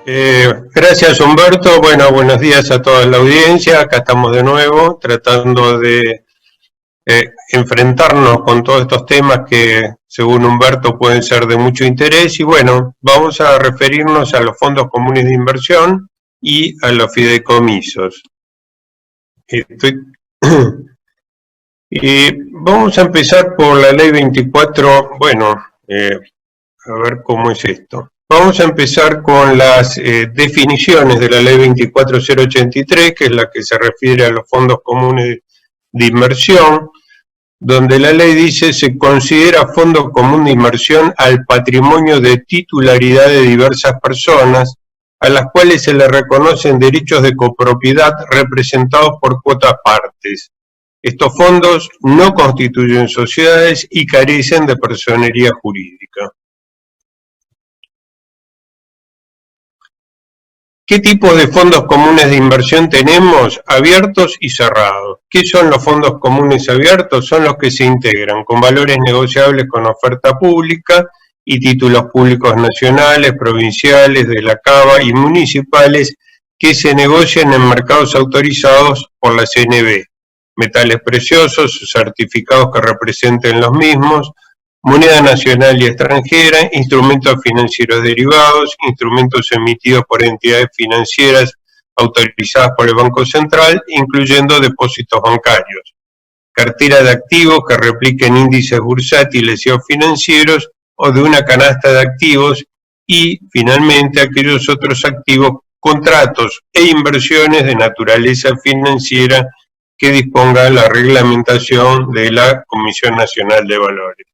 Gracias, Humberto. Bueno, buenos días a toda la audiencia. Acá estamos de nuevo tratando de enfrentarnos con todos estos temas que, según Humberto, pueden ser de mucho interés. Y bueno, vamos a referirnos a los fondos comunes de inversión y a los fideicomisos. Vamos a empezar por la ley 24. Bueno, a ver cómo es esto. Vamos a empezar con las definiciones de la ley 24083, que es la que se refiere a los fondos comunes de inversión, donde la ley dice: se considera fondo común de inversión al patrimonio de titularidad de diversas personas, a las cuales se le reconocen derechos de copropiedad representados por cuotas partes. Estos fondos no constituyen sociedades y carecen de personería jurídica. ¿Qué tipo de fondos comunes de inversión tenemos? Abiertos y cerrados. ¿Qué son los fondos comunes abiertos? Son los que se integran con valores negociables con oferta pública y títulos públicos nacionales, provinciales, de la CABA y municipales que se negocian en mercados autorizados por la CNB. Metales preciosos, certificados que representen los mismos, moneda nacional y extranjera, instrumentos financieros derivados, instrumentos emitidos por entidades financieras autorizadas por el Banco Central, incluyendo depósitos bancarios, cartera de activos que repliquen índices bursátiles y o financieros o de una canasta de activos y, finalmente, aquellos otros activos, contratos e inversiones de naturaleza financiera que disponga la reglamentación de la Comisión Nacional de Valores.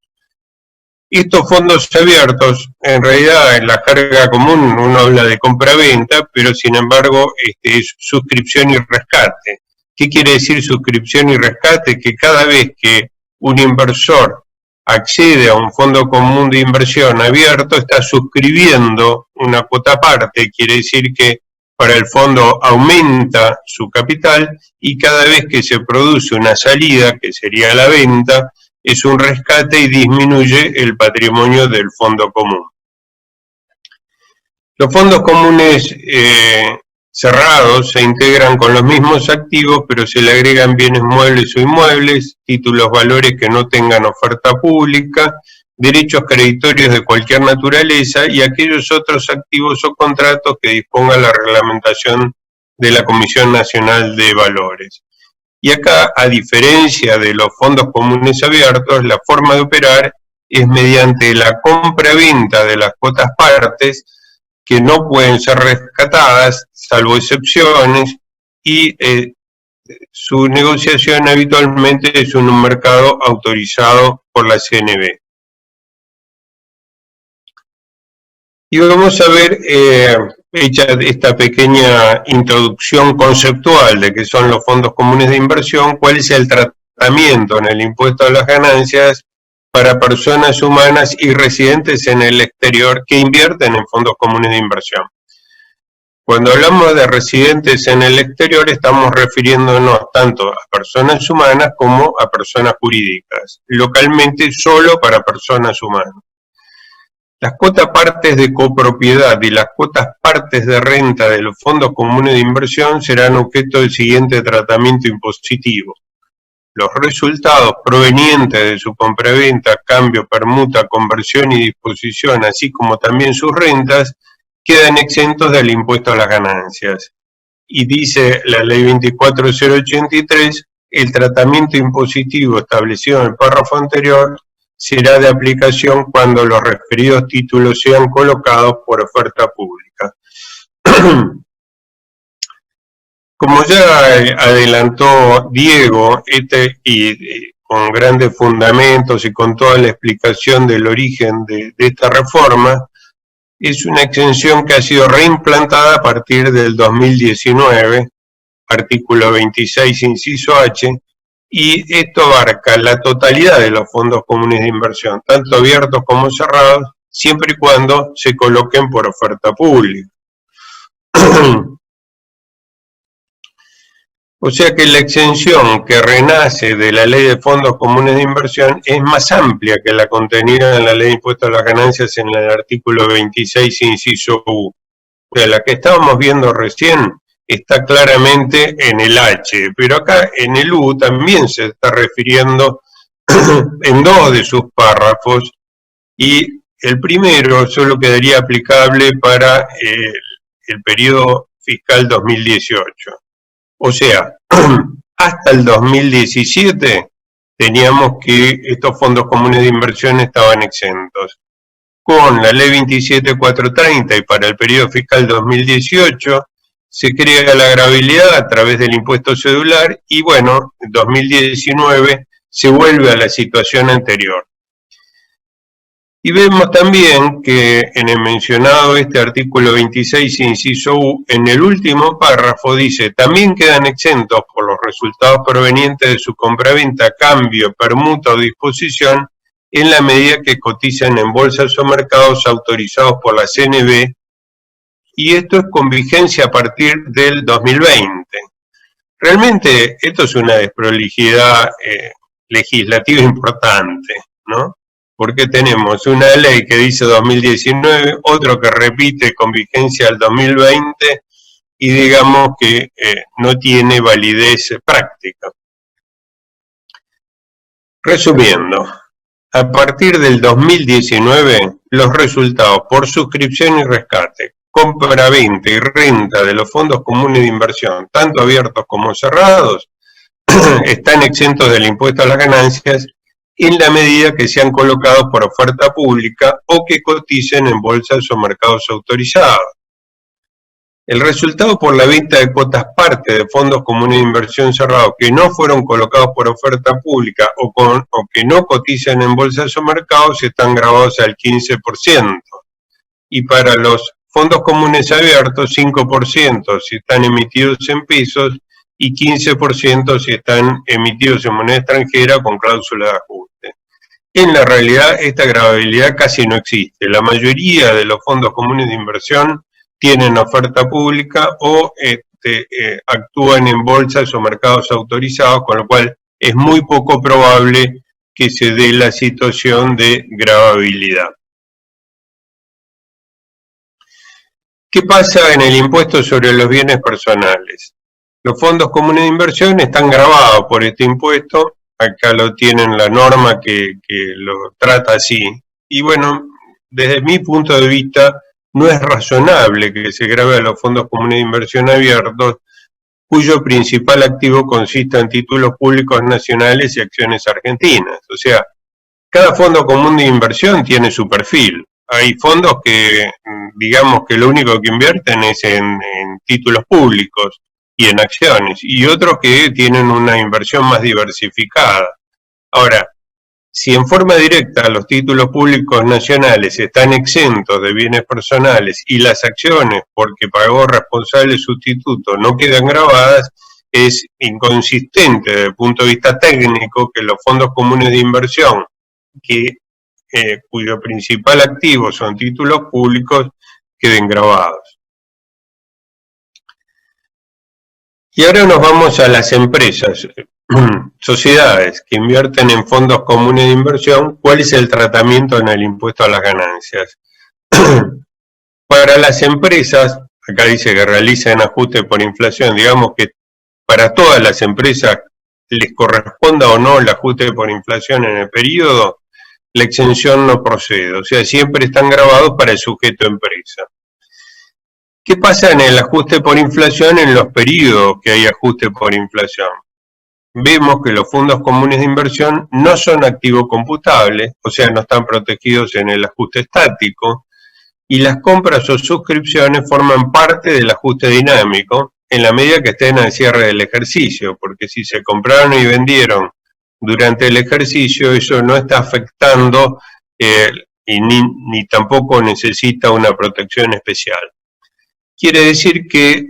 Estos fondos abiertos, en realidad en la jerga común uno habla de compra-venta, pero sin embargo es suscripción y rescate. ¿Qué quiere decir suscripción y rescate? Que cada vez que un inversor accede a un fondo común de inversión abierto, está suscribiendo una cuota parte, quiere decir que para el fondo aumenta su capital y cada vez que se produce una salida, que sería la venta, es un rescate y disminuye el patrimonio del fondo común. Los fondos comunes cerrados se integran con los mismos activos, pero se le agregan bienes muebles o inmuebles, títulos valores que no tengan oferta pública, derechos creditorios de cualquier naturaleza y aquellos otros activos o contratos que disponga la reglamentación de la Comisión Nacional de Valores. Y acá, a diferencia de los fondos comunes abiertos, la forma de operar es mediante la compra-venta de las cuotas partes, que no pueden ser rescatadas, salvo excepciones, y su negociación habitualmente es en un mercado autorizado por la CNB. Y vamos a ver, hecha esta pequeña introducción conceptual de qué son los fondos comunes de inversión, cuál es el tratamiento en el impuesto a las ganancias para personas humanas y residentes en el exterior que invierten en fondos comunes de inversión. Cuando hablamos de residentes en el exterior, estamos refiriéndonos tanto a personas humanas como a personas jurídicas, localmente solo para personas humanas. Las cuotas partes de copropiedad y las cuotas partes de renta de los fondos comunes de inversión serán objeto del siguiente tratamiento impositivo. Los resultados provenientes de su compraventa, cambio, permuta, conversión y disposición, así como también sus rentas, quedan exentos del impuesto a las ganancias. Y dice la ley 24083, el tratamiento impositivo establecido en el párrafo anterior será de aplicación cuando los referidos títulos sean colocados por oferta pública. Como ya adelantó Diego, con grandes fundamentos y con toda la explicación del origen de esta reforma, es una exención que ha sido reimplantada a partir del 2019, artículo 26, inciso H, y esto abarca la totalidad de los fondos comunes de inversión, tanto abiertos como cerrados, siempre y cuando se coloquen por oferta pública. O sea que la exención que renace de la ley de fondos comunes de inversión es más amplia que la contenida en la ley de impuesto a las ganancias en el artículo 26, inciso U. O sea, la que estábamos viendo recién está claramente en el H, pero acá en el U también se está refiriendo en dos de sus párrafos, y el primero solo quedaría aplicable para el periodo fiscal 2018. O sea, hasta el 2017 teníamos que estos fondos comunes de inversión estaban exentos. Con la ley 27430 y para el periodo fiscal 2018 se crea la gravabilidad a través del impuesto cedular y bueno, en 2019 se vuelve a la situación anterior. Y vemos también que en el mencionado artículo 26, inciso U, en el último párrafo dice, también quedan exentos por los resultados provenientes de su compraventa, cambio, permuta o disposición en la medida que cotizan en bolsas o mercados autorizados por la CNB, y esto es con vigencia a partir del 2020. Realmente esto es una desprolijidad legislativa importante, ¿no? Porque tenemos una ley que dice 2019, otro que repite con vigencia al 2020 y digamos que no tiene validez práctica. Resumiendo, a partir del 2019, los resultados por suscripción y rescate, compra-venta y renta de los fondos comunes de inversión, tanto abiertos como cerrados, están exentos del impuesto a las ganancias en la medida que sean colocados por oferta pública o que coticen en bolsas o mercados autorizados. El resultado por la venta de cuotas parte de fondos comunes de inversión cerrados que no fueron colocados por oferta pública o que no cotizan en bolsas o mercados están grabados al 15%. Y para los fondos comunes abiertos, 5% si están emitidos en pesos y 15% si están emitidos en moneda extranjera con cláusula de ajuste. En la realidad, esta gravabilidad casi no existe. La mayoría de los fondos comunes de inversión tienen oferta pública o actúan en bolsas o mercados autorizados, con lo cual es muy poco probable que se dé la situación de gravabilidad. ¿Qué pasa en el impuesto sobre los bienes personales? Los fondos comunes de inversión están gravados por este impuesto, acá lo tienen la norma que lo trata así, y bueno, desde mi punto de vista, no es razonable que se grave a los fondos comunes de inversión abiertos, cuyo principal activo consiste en títulos públicos nacionales y acciones argentinas. O sea, cada fondo común de inversión tiene su perfil. Hay fondos que, digamos que lo único que invierten es en títulos públicos y en acciones, y otros que tienen una inversión más diversificada. Ahora, si en forma directa los títulos públicos nacionales están exentos de bienes personales y las acciones, porque pagó responsable sustituto, no quedan grabadas, es inconsistente desde el punto de vista técnico que los fondos comunes de inversión, cuyo principal activo son títulos públicos, queden grabados. Y ahora nos vamos a las empresas, sociedades que invierten en fondos comunes de inversión. ¿Cuál es el tratamiento en el impuesto a las ganancias? Para las empresas, acá dice que realicen ajuste por inflación, digamos que para todas las empresas les corresponda o no el ajuste por inflación en el periodo, la exención no procede, o sea, siempre están grabados para el sujeto empresa. ¿Qué pasa en el ajuste por inflación en los periodos que hay ajuste por inflación? Vemos que los fondos comunes de inversión no son activos computables, o sea, no están protegidos en el ajuste estático, y las compras o suscripciones forman parte del ajuste dinámico en la medida que estén al cierre del ejercicio, porque si se compraron y vendieron durante el ejercicio, eso no está afectando y ni tampoco necesita una protección especial. Quiere decir que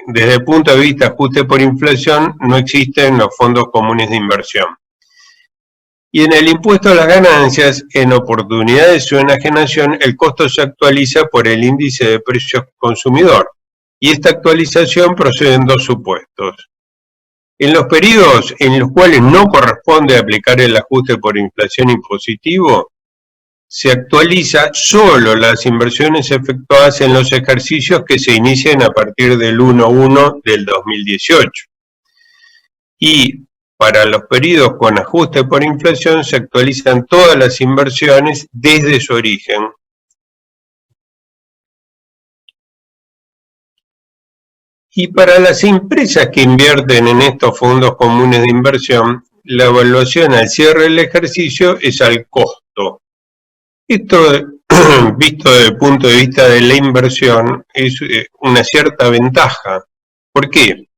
desde el punto de vista de ajuste por inflación no existen los fondos comunes de inversión. Y en el impuesto a las ganancias, en oportunidad de su enajenación, el costo se actualiza por el índice de precios consumidor. Y esta actualización procede en dos supuestos. En los periodos en los cuales no corresponde aplicar el ajuste por inflación impositivo, se actualiza solo las inversiones efectuadas en los ejercicios que se inician a partir del 1/1 del 2018. Y para los periodos con ajuste por inflación se actualizan todas las inversiones desde su origen. Y para las empresas que invierten en estos fondos comunes de inversión, la evaluación al cierre del ejercicio es al costo. Esto, visto desde el punto de vista de la inversión, es una cierta ventaja. ¿Por qué?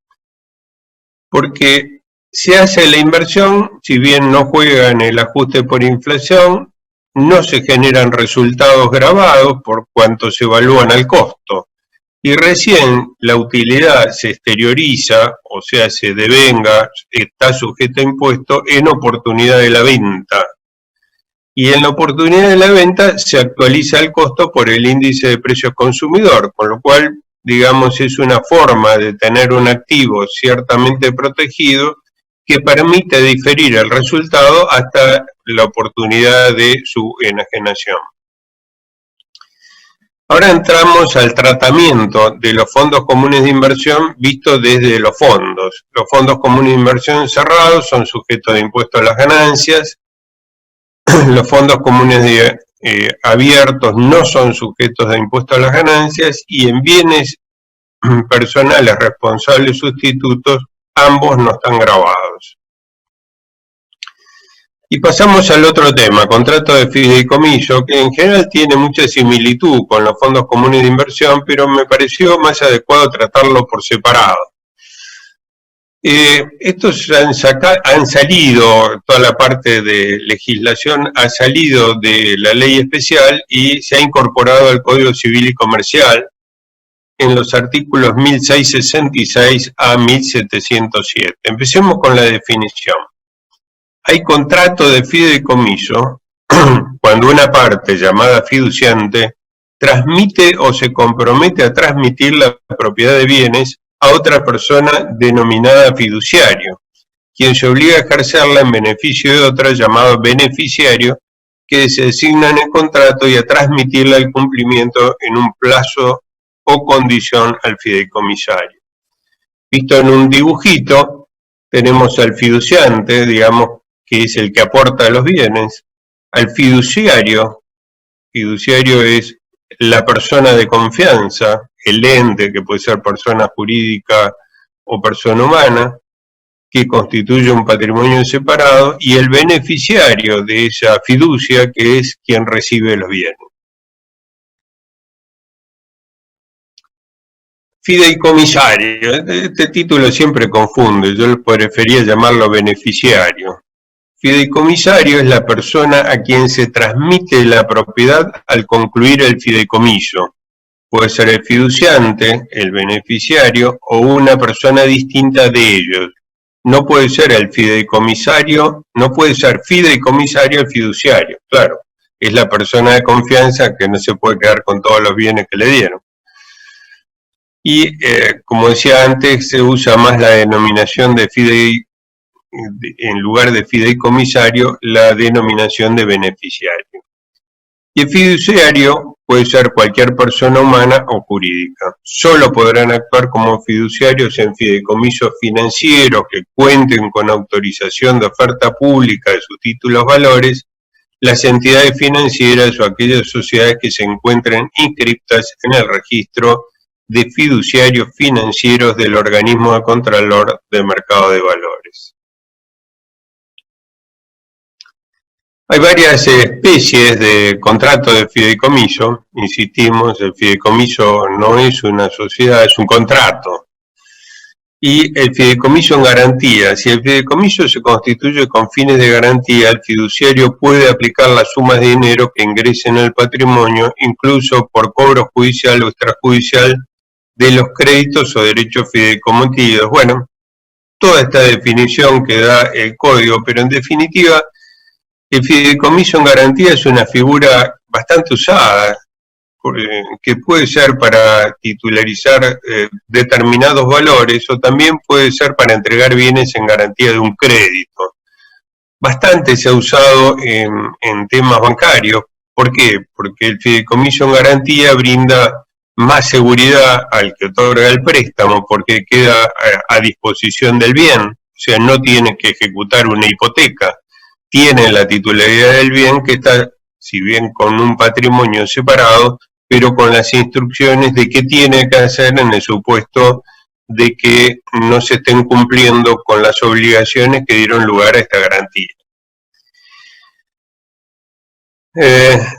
Porque se hace la inversión, si bien no juega en el ajuste por inflación, no se generan resultados grabados por cuanto se evalúan al costo. Y recién la utilidad se exterioriza, o sea, se devenga, está sujeta a impuesto en oportunidad de la venta. Y en la oportunidad de la venta se actualiza el costo por el índice de precios consumidor, con lo cual, digamos, es una forma de tener un activo ciertamente protegido que permite diferir el resultado hasta la oportunidad de su enajenación. Ahora entramos al tratamiento de los fondos comunes de inversión visto desde los fondos. Los fondos comunes de inversión cerrados son sujetos de impuesto a las ganancias. Los fondos comunes abiertos no son sujetos de impuesto a las ganancias y en bienes personales responsables sustitutos ambos no están grabados. Y pasamos al otro tema, contrato de fideicomiso, que en general tiene mucha similitud con los fondos comunes de inversión, pero me pareció más adecuado tratarlo por separado. Estos han salido, toda la parte de legislación ha salido de la ley especial y se ha incorporado al Código Civil y Comercial en los artículos 1666 a 1707. Empecemos con la definición. Hay contrato de fideicomiso cuando una parte llamada fiduciante transmite o se compromete a transmitir la propiedad de bienes a otra persona denominada fiduciario, quien se obliga a ejercerla en beneficio de otra llamado beneficiario, que se designa en el contrato y a transmitirla al cumplimiento en un plazo o condición al fideicomisario. Visto en un dibujito, tenemos al fiduciante, digamos, que es el que aporta los bienes, al fiduciario es la persona de confianza, el ente, que puede ser persona jurídica o persona humana, que constituye un patrimonio separado, y el beneficiario de esa fiducia, que es quien recibe los bienes. Fideicomisario, este título siempre confunde, yo prefería llamarlo beneficiario. Fideicomisario es la persona a quien se transmite la propiedad al concluir el fideicomiso. Puede ser el fiduciante, el beneficiario o una persona distinta de ellos. No puede ser el fideicomisario, no puede ser fideicomisario el fiduciario, claro. Es la persona de confianza que no se puede quedar con todos los bienes que le dieron. Y como decía antes, se usa más la denominación de en lugar de fideicomisario, la denominación de beneficiario. Y el fiduciario puede ser cualquier persona humana o jurídica. Solo podrán actuar como fiduciarios en fideicomisos financieros que cuenten con autorización de oferta pública de sus títulos valores, las entidades financieras o aquellas sociedades que se encuentren inscriptas en el registro de fiduciarios financieros del organismo de Contralor de Mercado de Valores. Hay varias especies de contrato de fideicomiso. Insistimos, el fideicomiso no es una sociedad, es un contrato. Y el fideicomiso en garantía. Si el fideicomiso se constituye con fines de garantía, el fiduciario puede aplicar las sumas de dinero que ingresen al patrimonio, incluso por cobro judicial o extrajudicial de los créditos o derechos fideicometidos. Bueno, toda esta definición que da el código, pero en definitiva, el fideicomiso en garantía es una figura bastante usada, que puede ser para titularizar determinados valores o también puede ser para entregar bienes en garantía de un crédito. Bastante se ha usado en temas bancarios, ¿Por qué? Porque el fideicomiso en garantía brinda más seguridad al que otorga el préstamo, porque queda a disposición del bien, o sea, no tiene que ejecutar una hipoteca, tiene la titularidad del bien que está, si bien con un patrimonio separado, pero con las instrucciones de qué tiene que hacer en el supuesto de que no se estén cumpliendo con las obligaciones que dieron lugar a esta garantía.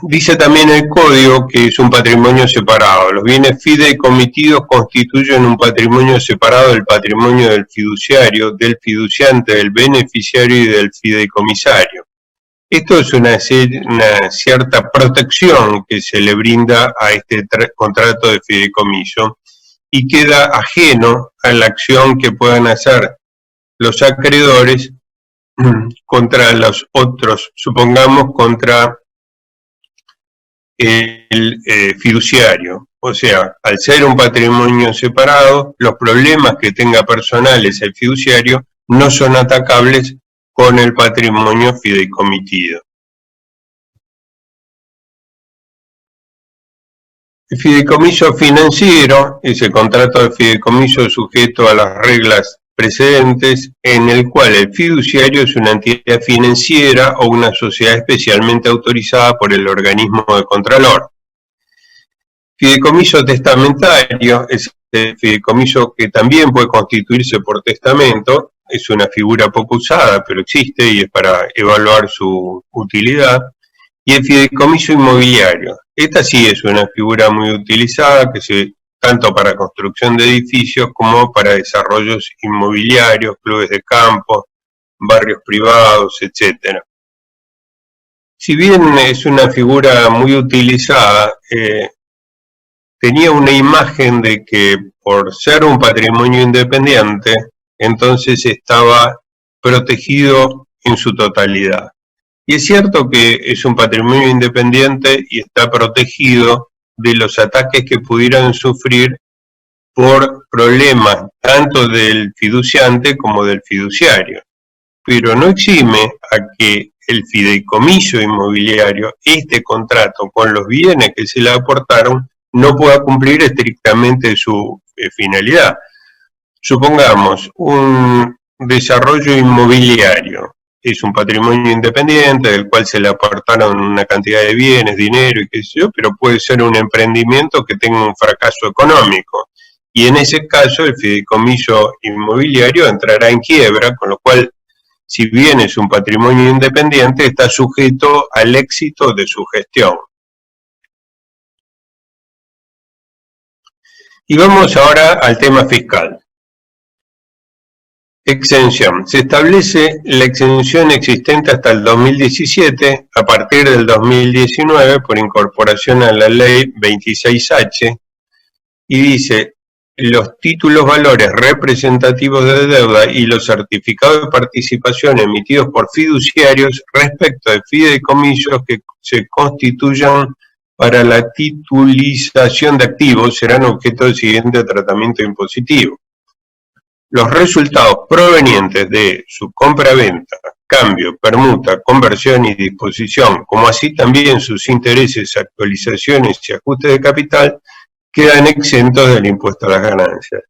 Dice también el código que es un patrimonio separado. Los bienes fideicomitidos constituyen un patrimonio separado del patrimonio del fiduciario, del fiduciante, del beneficiario y del fideicomisario. Esto es una cierta protección que se le brinda a este contrato de fideicomiso y queda ajeno a la acción que puedan hacer los acreedores contra los otros, supongamos contra el fiduciario. O sea, al ser un patrimonio separado, los problemas que tenga personales el fiduciario no son atacables con el patrimonio fideicomitido. El fideicomiso financiero es el contrato de fideicomiso sujeto a las reglas precedentes, en el cual el fiduciario es una entidad financiera o una sociedad especialmente autorizada por el organismo de contralor. Fideicomiso testamentario es el fideicomiso que también puede constituirse por testamento, es una figura poco usada, pero existe y es para evaluar su utilidad. Y el fideicomiso inmobiliario. Esta sí es una figura muy utilizada, tanto para construcción de edificios como para desarrollos inmobiliarios, clubes de campo, barrios privados, etc. Si bien es una figura muy utilizada, tenía una imagen de que por ser un patrimonio independiente, entonces estaba protegido en su totalidad. Y es cierto que es un patrimonio independiente y está protegido de los ataques que pudieran sufrir por problemas tanto del fiduciante como del fiduciario. Pero no exime a que el fideicomiso inmobiliario, este contrato con los bienes que se le aportaron, no pueda cumplir estrictamente su finalidad. Supongamos un desarrollo inmobiliario. Es un patrimonio independiente del cual se le aportaron una cantidad de bienes, dinero y qué sé yo, pero puede ser un emprendimiento que tenga un fracaso económico. Y en ese caso el fideicomiso inmobiliario entrará en quiebra, con lo cual, si bien es un patrimonio independiente, está sujeto al éxito de su gestión. Y vamos ahora al tema fiscal. Exención. Se establece la exención existente hasta el 2017, a partir del 2019, por incorporación a la ley 26H, y dice, los títulos valores representativos de deuda y los certificados de participación emitidos por fiduciarios respecto de fideicomisos que se constituyan para la titulización de activos serán objeto del siguiente tratamiento impositivo. Los resultados provenientes de su compra-venta, cambio, permuta, conversión y disposición, como así también sus intereses, actualizaciones y ajustes de capital, quedan exentos del impuesto a las ganancias.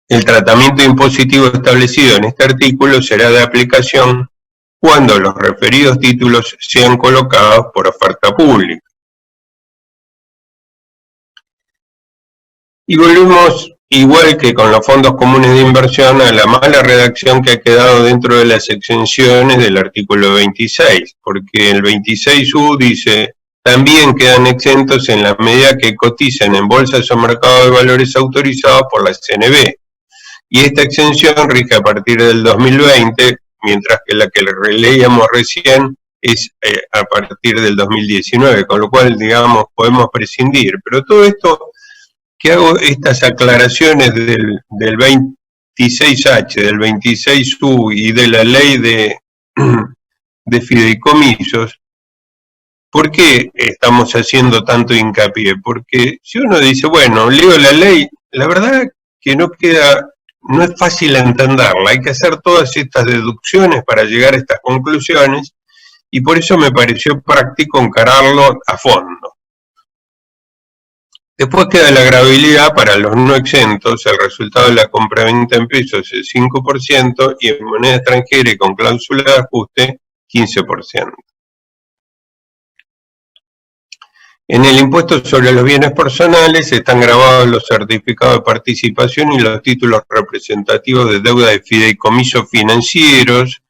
El tratamiento impositivo establecido en este artículo será de aplicación cuando los referidos títulos sean colocados por oferta pública. Y volvemos, igual que con los fondos comunes de inversión, a la mala redacción que ha quedado dentro de las exenciones del artículo 26, porque el 26U dice, también quedan exentos en la medida que cotizan en bolsas o mercados de valores autorizados por la CNB. Y esta exención rige a partir del 2020, mientras que la que leíamos recién es a partir del 2019, con lo cual, digamos, podemos prescindir. Pero todo esto, que hago estas aclaraciones del 26H, del 26U y de la ley de fideicomisos, ¿por qué estamos haciendo tanto hincapié? Porque si uno dice, bueno, leo la ley, la verdad que no es fácil entenderla, hay que hacer todas estas deducciones para llegar a estas conclusiones, y por eso me pareció práctico encararlo a fondo. Después queda la gravabilidad para los no exentos, el resultado de la compra-venta en pesos es 5% y en moneda extranjera y con cláusula de ajuste 15%. En el impuesto sobre los bienes personales están grabados los certificados de participación y los títulos representativos de deuda de fideicomisos financieros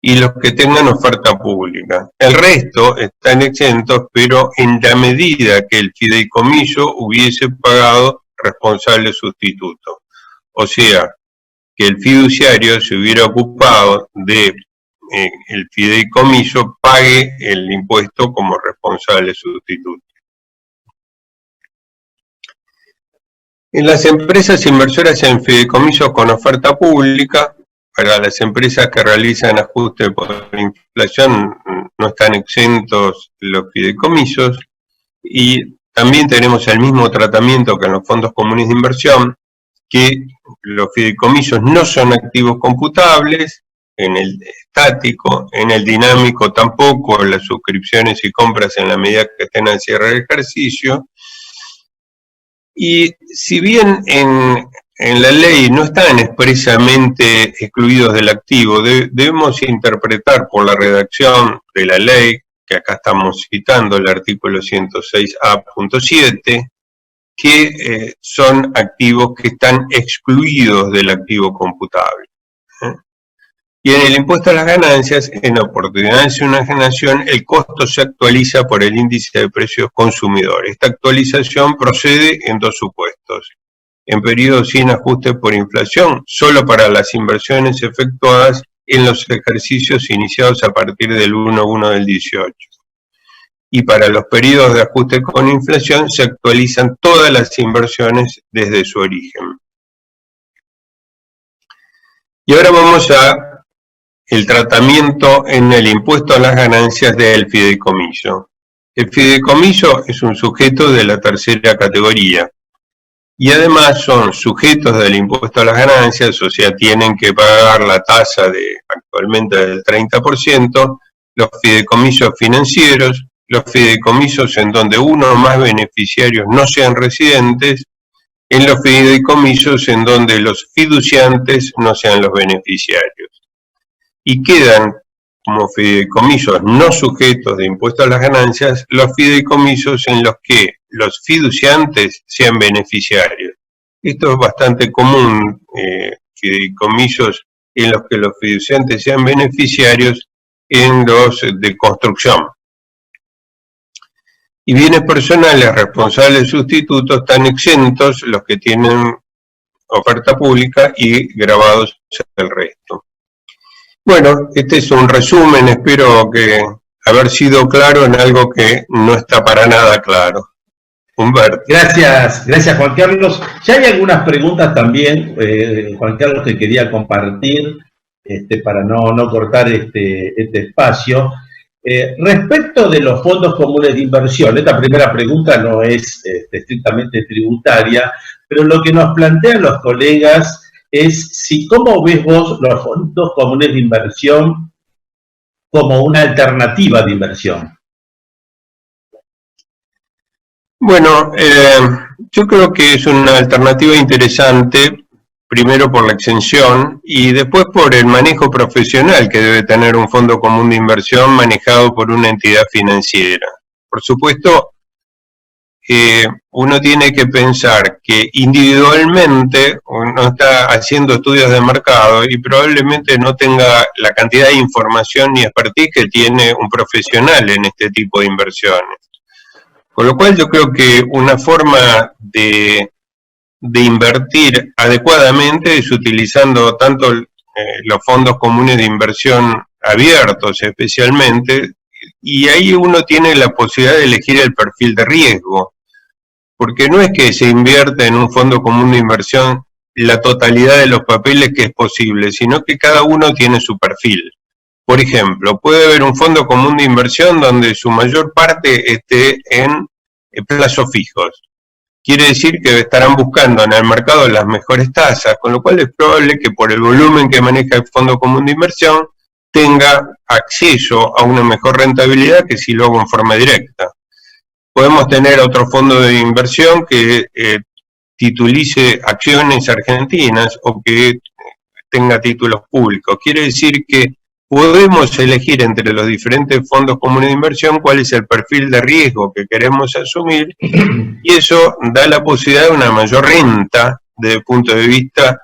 y los que tengan oferta pública. El resto están exentos, pero en la medida que el fideicomiso hubiese pagado responsable sustituto. O sea, que el fiduciario se hubiera ocupado de el fideicomiso, pague el impuesto como responsable sustituto. En las empresas inversoras en fideicomisos con oferta pública, para las empresas que realizan ajuste por inflación no están exentos los fideicomisos, y también tenemos el mismo tratamiento que en los fondos comunes de inversión, que los fideicomisos no son activos computables, en el estático, en el dinámico tampoco, las suscripciones y compras en la medida que estén al cierre del ejercicio. Y si bien en la ley no están expresamente excluidos del activo, debemos interpretar por la redacción de la ley, que acá estamos citando el artículo 106A.7, que son activos que están excluidos del activo computable. Y en el impuesto a las ganancias, en oportunidades de una generación, el costo se actualiza por el índice de precios consumidores. Esta actualización procede en dos supuestos. En periodos sin ajuste por inflación, solo para las inversiones efectuadas en los ejercicios iniciados a partir del 1/1 del 18. Y para los periodos de ajuste con inflación se actualizan todas las inversiones desde su origen. Y ahora vamos a el tratamiento en el impuesto a las ganancias del fideicomiso. El fideicomiso es un sujeto de la tercera categoría y además son sujetos del impuesto a las ganancias, o sea, tienen que pagar la tasa actualmente del 30%, los fideicomisos financieros, los fideicomisos en donde uno o más beneficiarios no sean residentes, en los fideicomisos en donde los fiduciantes no sean los beneficiarios. Y quedan como fideicomisos no sujetos de impuesto a las ganancias los fideicomisos en los que los fiduciantes sean beneficiarios. Esto es bastante común, fideicomisos en los que los fiduciantes sean beneficiarios en los de construcción. Y bienes personales responsables sustitutos están exentos los que tienen oferta pública y grabados el resto. Bueno, este es un resumen, espero que haber sido claro en algo que no está para nada claro. Humberto. Gracias Juan Carlos. Ya hay algunas preguntas también, Juan Carlos, que quería compartir para no cortar este espacio. Respecto de los fondos comunes de inversión, esta primera pregunta no es estrictamente tributaria, pero lo que nos plantean los colegas es cómo ves vos los fondos comunes de inversión como una alternativa de inversión. Bueno, yo creo que es una alternativa interesante, primero por la exención y después por el manejo profesional que debe tener un fondo común de inversión manejado por una entidad financiera. Por supuesto, uno tiene que pensar que individualmente uno está haciendo estudios de mercado y probablemente no tenga la cantidad de información ni expertise que tiene un profesional en este tipo de inversiones. Con lo cual yo creo que una forma de invertir adecuadamente es utilizando tanto los fondos comunes de inversión abiertos especialmente, y ahí uno tiene la posibilidad de elegir el perfil de riesgo, porque no es que se invierta en un fondo común de inversión la totalidad de los papeles que es posible, sino que cada uno tiene su perfil. Por ejemplo, puede haber un fondo común de inversión donde su mayor parte esté en plazos fijos. Quiere decir que estarán buscando en el mercado las mejores tasas, con lo cual es probable que por el volumen que maneja el fondo común de inversión tenga acceso a una mejor rentabilidad que si lo hago en forma directa. Podemos tener otro fondo de inversión que titulice acciones argentinas o que tenga títulos públicos. Quiere decir que podemos elegir entre los diferentes fondos comunes de inversión cuál es el perfil de riesgo que queremos asumir, y eso da la posibilidad de una mayor renta desde el punto de vista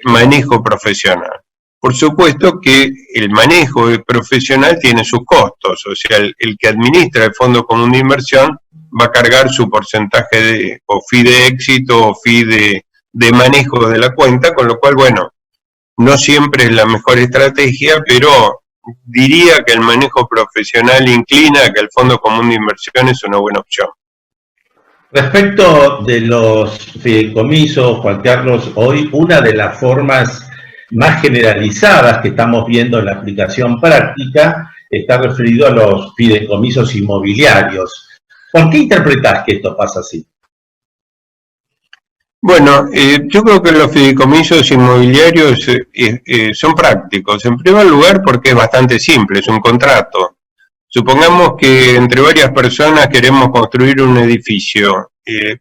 manejo profesional. Por supuesto que el manejo profesional tiene sus costos, o sea, el que administra el fondo común de inversión va a cargar su porcentaje de, o fee de éxito o fee de manejo de la cuenta, con lo cual, bueno, no siempre es la mejor estrategia, pero diría que el manejo profesional inclina a que el fondo común de inversión es una buena opción. Respecto de los fideicomisos, Juan Carlos, hoy una de las formas más generalizadas que estamos viendo en la aplicación práctica está referido a los fideicomisos inmobiliarios. ¿Por qué interpretás que esto pasa así? Bueno, yo creo que los fideicomisos inmobiliarios son prácticos. En primer lugar, porque es bastante simple, es un contrato. Supongamos que entre varias personas queremos construir un edificio.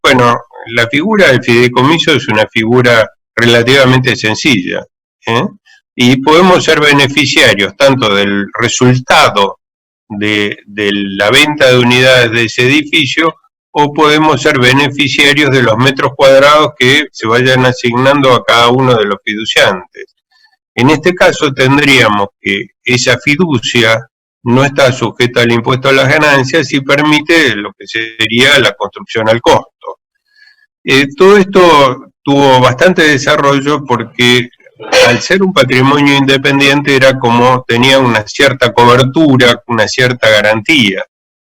Bueno, la figura del fideicomiso es una figura relativamente sencilla, y podemos ser beneficiarios tanto del resultado de la venta de unidades de ese edificio, o podemos ser beneficiarios de los metros cuadrados que se vayan asignando a cada uno de los fiduciantes. En este caso tendríamos que esa fiducia no está sujeta al impuesto a las ganancias y permite lo que sería la construcción al costo. Todo esto tuvo bastante desarrollo porque al ser un patrimonio independiente era como tenía una cierta cobertura, una cierta garantía.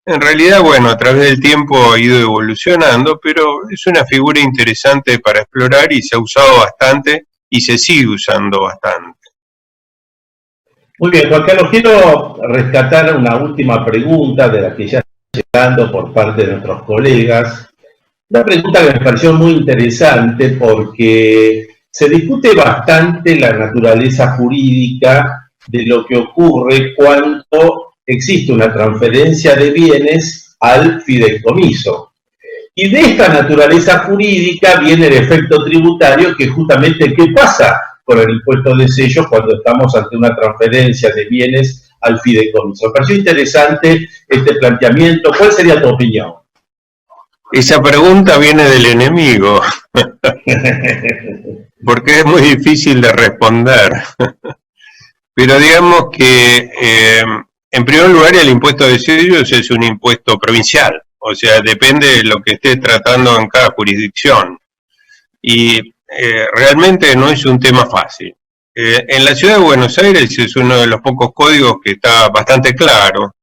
En realidad, bueno, a través del tiempo ha ido evolucionando, pero es una figura interesante para explorar y se ha usado bastante y se sigue usando bastante. Muy bien, Juan Carlos, quiero rescatar una última pregunta de la que ya está llegando por parte de nuestros colegas. Una pregunta que me pareció muy interesante porque se discute bastante la naturaleza jurídica de lo que ocurre cuando existe una transferencia de bienes al fideicomiso. Y de esta naturaleza jurídica viene el efecto tributario, que justamente ¿qué pasa con el impuesto de sello cuando estamos ante una transferencia de bienes al fideicomiso? Me pareció interesante este planteamiento. ¿Cuál sería tu opinión? Esa pregunta viene del enemigo, porque es muy difícil de responder. Pero digamos que, en primer lugar, el impuesto de sellos es un impuesto provincial, o sea, depende de lo que esté tratando en cada jurisdicción. Y realmente no es un tema fácil. En la ciudad de Buenos Aires es uno de los pocos códigos que está bastante claro,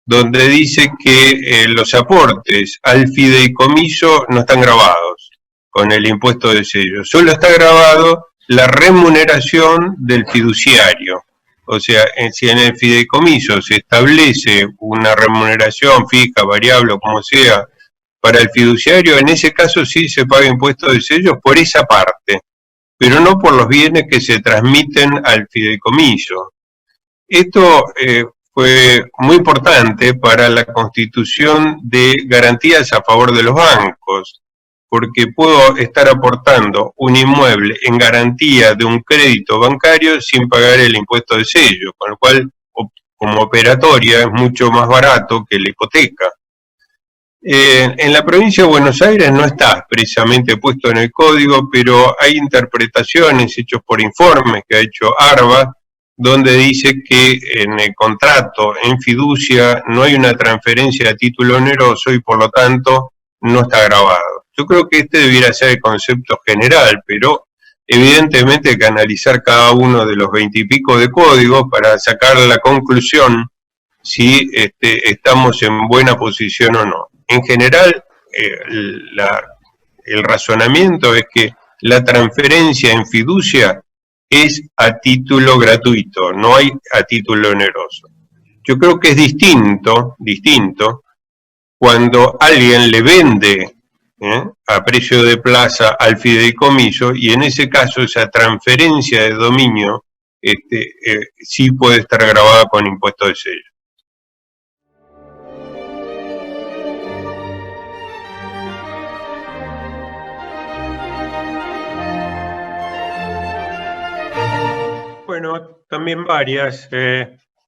donde dice que los aportes al fideicomiso no están grabados con el impuesto de sello. Solo está grabado la remuneración del fiduciario. O sea, si en el fideicomiso se establece una remuneración fija, variable o como sea, para el fiduciario, en ese caso sí se paga impuesto de sello por esa parte, pero no por los bienes que se transmiten al fideicomiso. Esto fue muy importante para la constitución de garantías a favor de los bancos, porque puedo estar aportando un inmueble en garantía de un crédito bancario sin pagar el impuesto de sello, con lo cual, como operatoria, es mucho más barato que la hipoteca. En la provincia de Buenos Aires no está expresamente puesto en el código, pero hay interpretaciones hechas por informes que ha hecho ARBA, donde dice que en el contrato, en fiducia, no hay una transferencia a título oneroso y por lo tanto no está grabado. Yo creo que este debiera ser el concepto general, pero evidentemente hay que analizar cada uno de los 20 y pico de códigos para sacar la conclusión si estamos en buena posición o no. En general, el razonamiento es que la transferencia en fiducia es a título gratuito, no hay a título oneroso. Yo creo que es distinto cuando alguien le vende a precio de plaza al fideicomiso y en ese caso esa transferencia de dominio sí puede estar grabada con impuesto de sello. Bueno, también varias.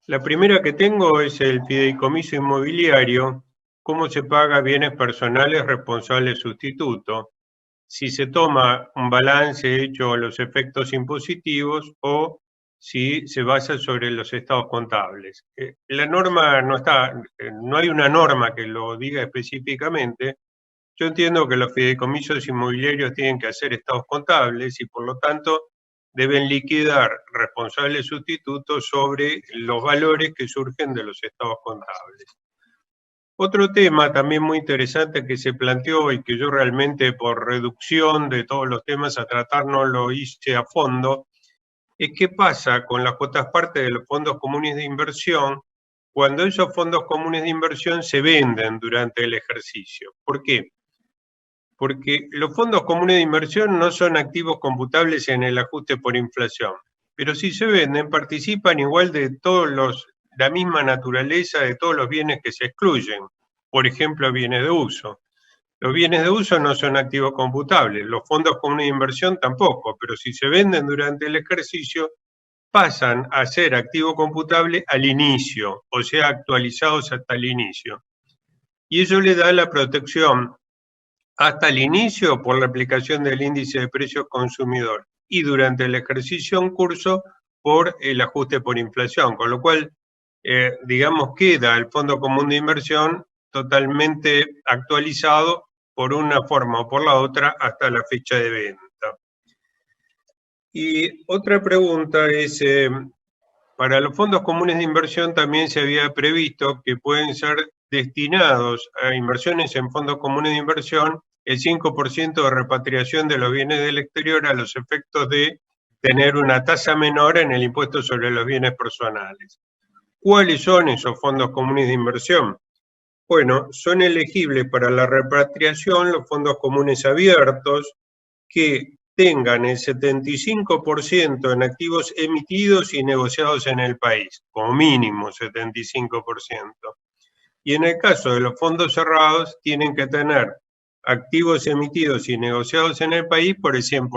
La primera que tengo es el fideicomiso inmobiliario, cómo se paga bienes personales responsables sustituto, si se toma un balance hecho a los efectos impositivos o si se basa sobre los estados contables. La norma no hay una norma que lo diga específicamente. Yo entiendo que los fideicomisos inmobiliarios tienen que hacer estados contables y por lo tanto deben liquidar responsables sustitutos sobre los valores que surgen de los estados contables. Otro tema también muy interesante que se planteó y que yo realmente por reducción de todos los temas a tratar no lo hice a fondo, es qué pasa con las cuotas parte de los fondos comunes de inversión cuando esos fondos comunes de inversión se venden durante el ejercicio. ¿Por qué? Porque los fondos comunes de inversión no son activos computables en el ajuste por inflación, pero si se venden participan igual de la misma naturaleza de todos los bienes que se excluyen, por ejemplo bienes de uso. Los bienes de uso no son activos computables, los fondos comunes de inversión tampoco, pero si se venden durante el ejercicio pasan a ser activo computable al inicio, o sea, actualizados hasta el inicio. Y eso le da la protección hasta el inicio por la aplicación del índice de precios consumidor y durante el ejercicio en curso por el ajuste por inflación, con lo cual, digamos, queda el Fondo Común de Inversión totalmente actualizado por una forma o por la otra hasta la fecha de venta. Y otra pregunta es, para los fondos comunes de inversión también se había previsto que pueden ser destinados a inversiones en fondos comunes de inversión el 5% de repatriación de los bienes del exterior a los efectos de tener una tasa menor en el impuesto sobre los bienes personales. ¿Cuáles son esos fondos comunes de inversión? Bueno, son elegibles para la repatriación los fondos comunes abiertos que tengan el 75% en activos emitidos y negociados en el país, como mínimo 75%. Y en el caso de los fondos cerrados, tienen que tener activos emitidos y negociados en el país por el 100%.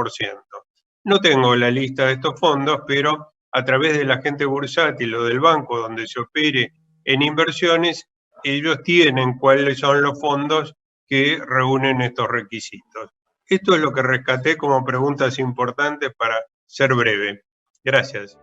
No tengo la lista de estos fondos, pero a través del agente bursátil o del banco donde se opere en inversiones, ellos tienen cuáles son los fondos que reúnen estos requisitos. Esto es lo que rescaté como preguntas importantes para ser breve. Gracias.